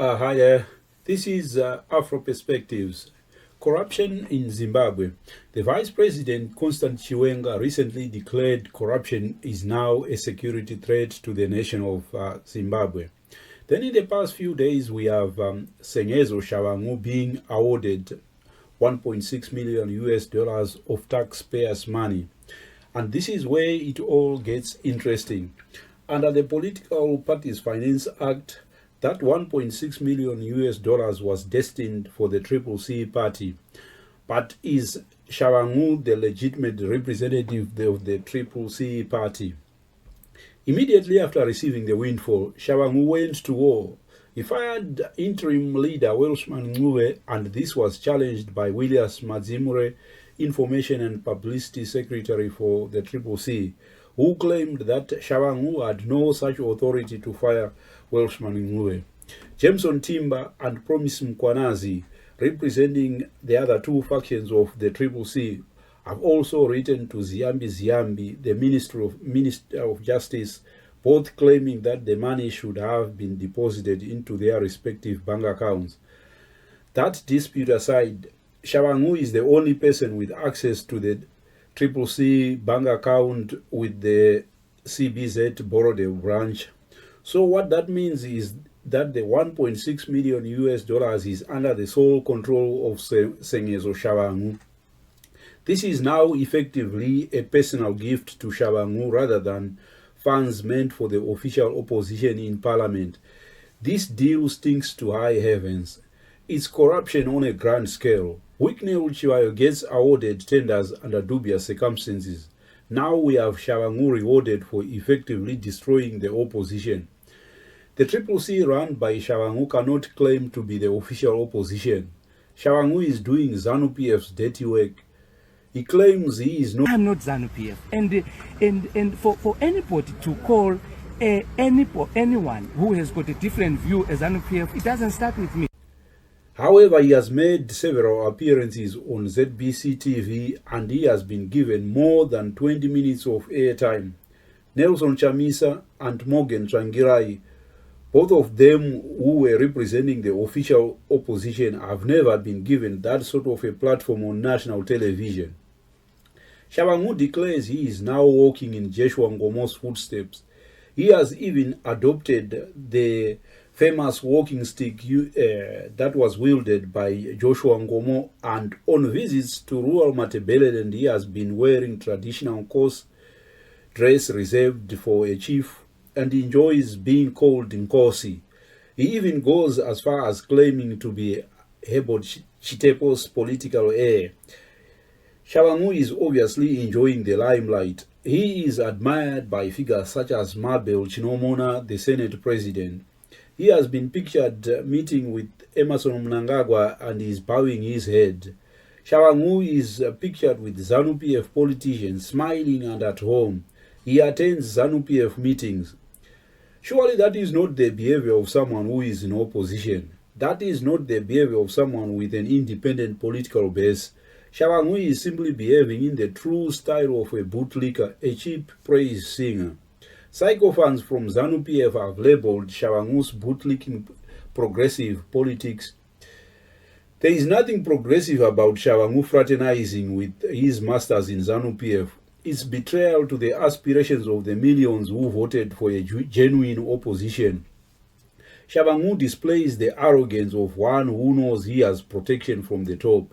Hi there. This is Afro Perspectives. Corruption in Zimbabwe. The Vice President Constantino Chiwenga recently declared corruption is now a security threat to the nation of Zimbabwe. Then in the past few days, we have Sengezo Tshabangu being awarded 1.6 million US dollars of taxpayers' money. And this is where it all gets interesting. Under the Political Parties Finance Act, that 1.6 million US dollars was destined for the CCC party. But is Tshabangu the legitimate representative of the CCC party? Immediately after receiving the windfall, Tshabangu went to war. He fired interim leader Welshman Ncube, and this was challenged by Willias Madzimure, Information and Publicity Secretary for the CCC, who claimed that Tshabangu had no such authority to fire Welshman Ncube. Jameson, Timba and Promise Mkwanazi, representing the other two factions of the CCC, have also written to Ziyambi Ziyambi, the Minister of Justice, both claiming that the money should have been deposited into their respective bank accounts. That dispute aside, Tshabangu is the only person with access to the CCC bank account with the CBZ Borrowdale branch. So what that means is that the 1.6 million US dollars is under the sole control of Sengezo Tshabangu. This is now effectively a personal gift to Tshabangu rather than funds meant for the official opposition in parliament. This deal stinks to high heavens. It's corruption on a grand scale. Wicknell gets awarded tenders under dubious circumstances. Now we have Tshabangu rewarded for effectively destroying the opposition. The CCC run by Tshabangu cannot claim to be the official opposition. Tshabangu is doing Zanu PF's dirty work. He claims he is not. I'm not Zanu PF. And for anybody to call anyone who has got a different view as Zanu PF, it doesn't start with me. However, he has made several appearances on ZBC TV and he has been given more than 20 minutes of airtime. Nelson Chamisa and Morgan Tsvangirai, both of them who were representing the official opposition, have never been given that sort of a platform on national television. Tshabangu declares he is now walking in Joshua Nkomo's footsteps. He has even adopted the famous walking stick that was wielded by Joshua Nkomo, and on visits to rural Matabeleland he has been wearing traditional coarse dress reserved for a chief and enjoys being called Nkosi. He even goes as far as claiming to be Hebo Chitepo's political heir. Tshabangu is obviously enjoying the limelight. He is admired by figures such as Mabel Chinomona, the Senate President. He has been pictured meeting with Emerson Mnangagwa and is bowing his head. Tshabangu is pictured with Zanu PF politicians smiling and at home. He attends Zanu PF meetings. Surely that is not the behavior of someone who is in opposition. That is not the behavior of someone with an independent political base. Tshabangu is simply behaving in the true style of a bootlicker, a cheap praise singer. Psychophans from Zanu PF have labeled Tshabangu's bootlicking progressive politics. There is nothing progressive about Tshabangu fraternizing with his masters in Zanu PF. It's betrayal to the aspirations of the millions who voted for a genuine opposition. Tshabangu displays the arrogance of one who knows he has protection from the top.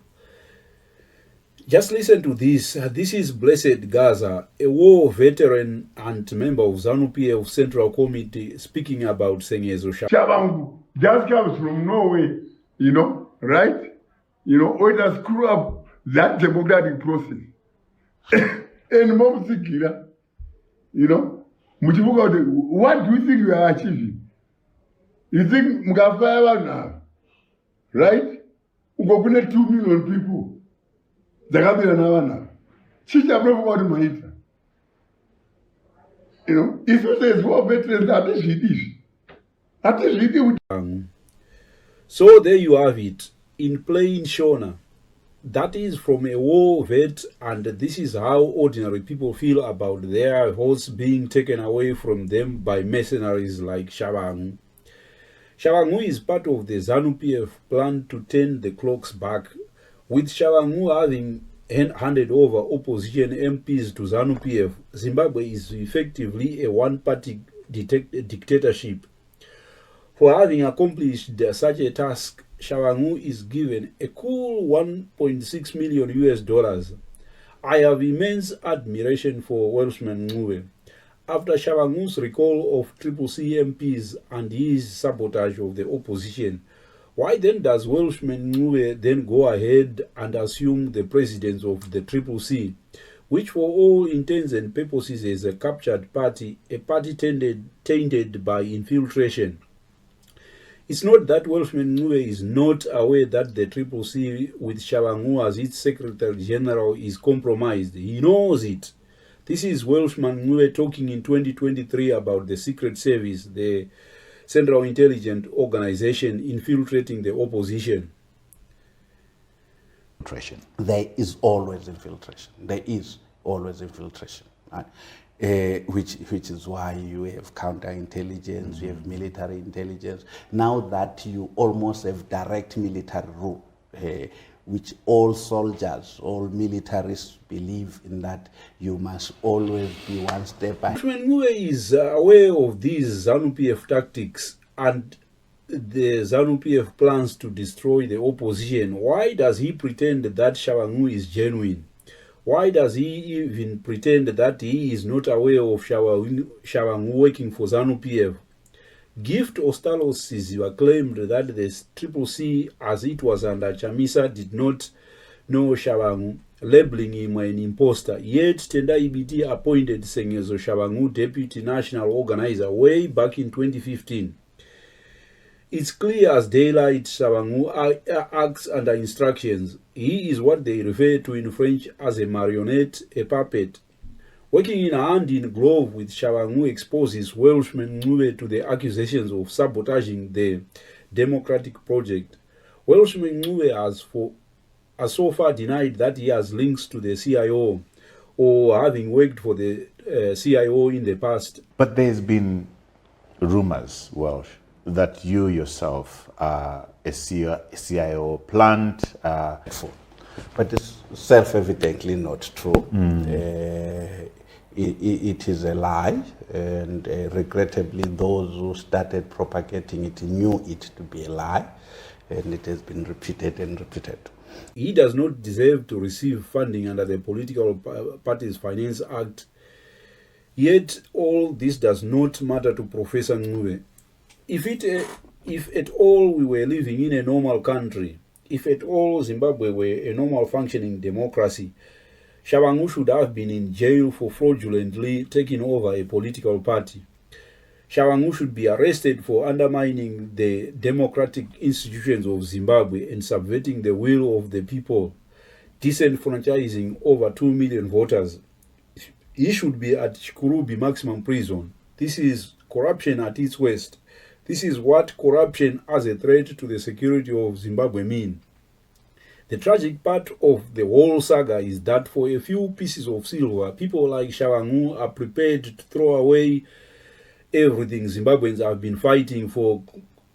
Just listen to this. This is Blessed Gaza, a war veteran and member of Zanu PF Central Committee, speaking about Sengezo Tshabangu just comes from Norway, right? It has screwed up that democratic process. And Mom Sikira, what do you think you are achieving? You think Mugafaya now, right? Ugopune 2 million people. Zagabira na Chicha bravo what maita. If you say war veterans, that is it is. That is it. So there you have it, in plain Shona. That is from a war vet, and this is how ordinary people feel about their votes being taken away from them by mercenaries like Tshabangu. Tshabangu is part of the Zanu PF plan to turn the clocks back, with Tshabangu having handed over opposition MPs to Zanu PF. Zimbabwe is effectively a one-party dictatorship. For having accomplished such a task, Tshabangu is given a cool $1.6 million US. I have immense admiration for Welshman Ncube. After Tshabangu's recall of CCC MPs and his sabotage of the opposition, why then does Welshman Ncube then go ahead and assume the presidency of the CCC, which for all intents and purposes is a captured party, a party tainted by infiltration? It's not that Welshman Ncube is not aware that the CCC with Tshabangu as its Secretary General is compromised. He knows it. This is Welshman Ncube talking in 2023 about the Secret Service, the Central Intelligence Organization, infiltrating the opposition. There is always infiltration. There is always infiltration. Right? Which is why you have counterintelligence, you have military intelligence. Now that you almost have direct military rule, which all soldiers, all militaries believe in, that you must always be one step ahead. Ncube is aware of these Zanu PF tactics and the Zanu PF plans to destroy the opposition. Why does he pretend that Tshabangu is genuine? Why does he even pretend that he is not aware of Tshabangu working for Zanu PF? Gift Ostalos claimed that the CCC, as it was under Chamisa, did not know Tshabangu, labeling him an imposter. Yet Tendai BT appointed Sengezo Tshabangu deputy national organizer way back in 2015. It's clear as daylight Tshabangu acts under instructions. He is what they refer to in French as a marionette, a puppet. Working in hand in glove with Tshabangu exposes Welshman Ncube to the accusations of sabotaging the democratic project. Welshman Ncube has so far denied that he has links to the CIO or having worked for the CIO in the past. But there's been rumors, Welsh, that you yourself are a CIO plant. But it's self-evidently not true. It is a lie, and regrettably those who started propagating it knew it to be a lie, and it has been repeated and repeated. He does not deserve to receive funding under the Political Parties Finance Act. Yet all this does not matter to Professor Ncube. If at all we were living in a normal country, if at all Zimbabwe were a normal functioning democracy, Tshabangu should have been in jail for fraudulently taking over a political party. Tshabangu should be arrested for undermining the democratic institutions of Zimbabwe and subverting the will of the people, disenfranchising over 2 million voters. He should be at Chikurubi maximum prison. This is corruption at its worst. This is what corruption as a threat to the security of Zimbabwe mean. The tragic part of the whole saga is that for a few pieces of silver, people like Tshabangu are prepared to throw away everything Zimbabweans have been fighting for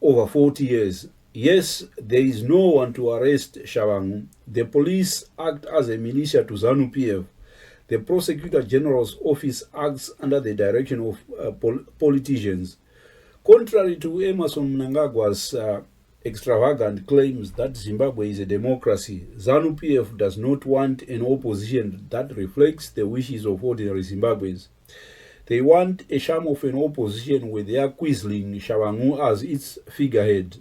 over 40 years. Yes, there is no one to arrest Tshabangu. The police act as a militia to Zanu PF. The Prosecutor General's office acts under the direction of politicians. Contrary to Emerson Mnangagwa's extravagant claims that Zimbabwe is a democracy, Zanu PF does not want an opposition that reflects the wishes of ordinary Zimbabweans. They want a sham of an opposition with their quisling Tshabangu as its figurehead.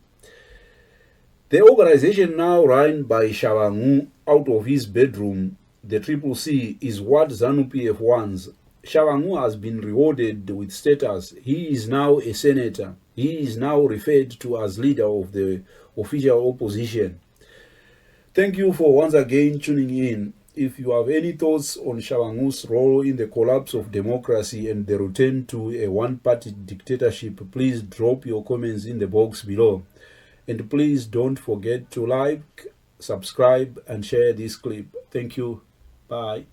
The organization now run by Tshabangu out of his bedroom, the CCC, is what Zanu PF wants. Tshabangu has been rewarded with status. He is now a senator. He is now referred to as leader of the official opposition. Thank you for once again tuning in. If you have any thoughts on Tshabangu's role in the collapse of democracy and the return to a one-party dictatorship, please drop your comments in the box below. And please don't forget to like, subscribe, and share this clip. Thank you. Bye.